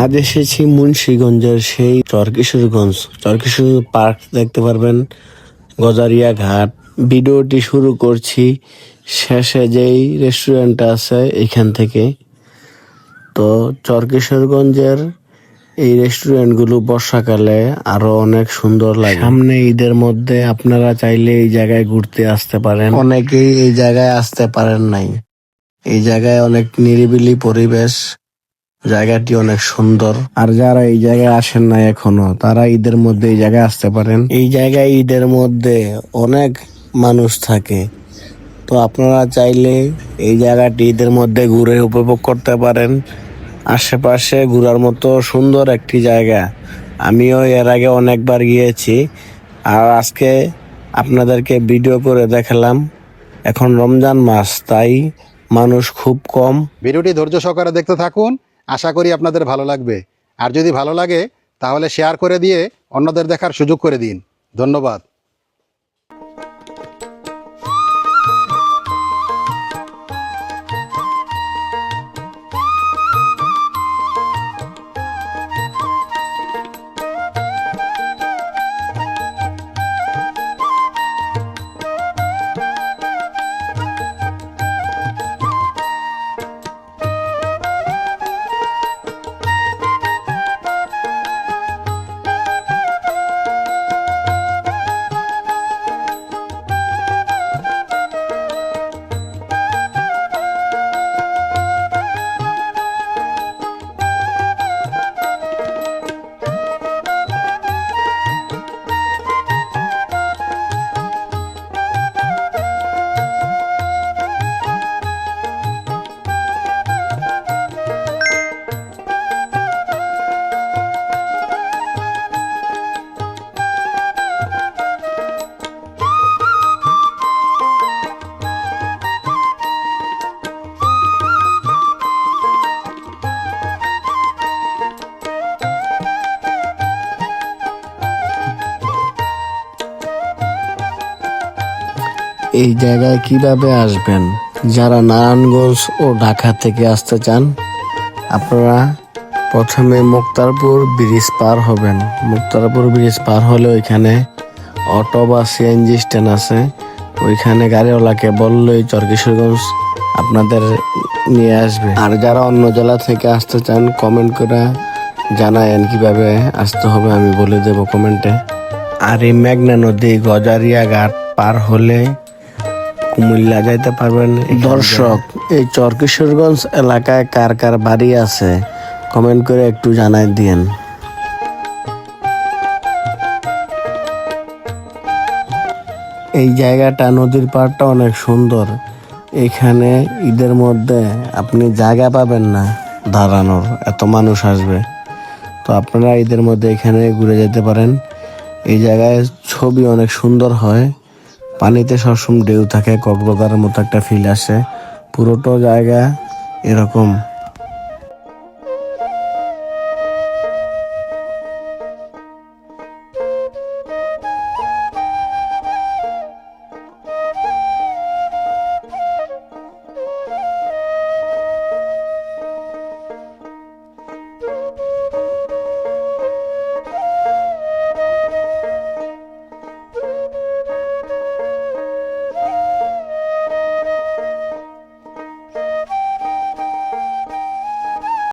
আজ এসেছি মুন্সিগঞ্জের সেই চরকিশোর পার্ক দেখতে পারবেন, গজারিয়া ঘাট। ভিডিওটি শুরু করছি শেষে যেই রেস্টুরেন্টটা আছে এখান থেকে। তো চরকিশোরগঞ্জের এই রেস্টুরেন্টগুলো বর্ষাকালে আরো অনেক সুন্দর লাগে। সামনে ঈদের মধ্যে আপনারা চাইলে এই জায়গায় ঘুরতে আসতে পারেন। অনেকেই এই জায়গায় আসতে পারেন নাই। এই জায়গায় অনেক নিরিবিলি পরিবেশ, জায়গাটি অনেক সুন্দর। আর যারা এই জায়গায় আসেন না এখনো, তারা ঈদের মধ্যে এই জায়গায় আসতে পারেন। এই জায়গায় ঈদের মধ্যে অনেক মানুষ থাকে। তো আপনারা চাইলে এই জায়গাটি ঈদের মধ্যে ঘুরে উপভোগ করতে পারেন। আশেপাশে ঘোরার মতো সুন্দর একটি জায়গা। আমিও এর আগে অনেকবার গিয়েছি, আর আজকে আপনাদেরকে ভিডিও করে দেখালাম। এখন রমজান মাস, তাই মানুষ খুব কম। ভিডিওটি ধৈর্য সহকারে দেখতে থাকুন, আশা করি আপনাদের ভালো লাগবে। আর যদি ভালো লাগে তাহলে শেয়ার করে দিয়ে অন্যদের দেখার সুযোগ করে দিন। ধন্যবাদ। এই জায়গায় কিভাবে আসবেন? যারা নারায়ণগঞ্জ ও ঢাকা থেকে আসতে চান, আপনারা প্রথমে মুক্তারপুর ব্রিজ পার হবেন। মুক্তারপুর ব্রিজ পার হলে ওইখানে অটো বা সিএনজি স্ট্যান্ড আছে। ওইখানে গাড়িওয়ালাকে বললেই চরকিশোরগঞ্জ আপনাদের নিয়ে আসবে। আর যারা অন্য জেলা থেকে আসতে চান, কমেন্ট করে জানায়েন কিভাবে আসতে হবে, আমি বলে দেব কমেন্টে। আর এই মেঘনা নদী গজারিয়া ঘাট পার হলে কুমিল্লা যাইতে পারবেন। দর্শক, এই চরকিশোরগঞ্জ এলাকায় কার কার বাড়ি আছে কমেন্ট করে একটু জানাই দিয়েন। এই জায়গাটা, নদীর পাড়টা অনেক সুন্দর। এখানে ঈদের মধ্যে আপনি জায়গা পাবেন না দাঁড়ানোর, এত মানুষ আসবে। তো আপনারা ঈদের মধ্যে এখানে ঘুরে যেতে পারেন। এই জায়গায় ছবি অনেক সুন্দর হয়, পানিতে সবসময় ঢেউ থাকে, কক্সবাজারের মতো একটা ফিল আসে। পুরোটা জায়গা এরকম।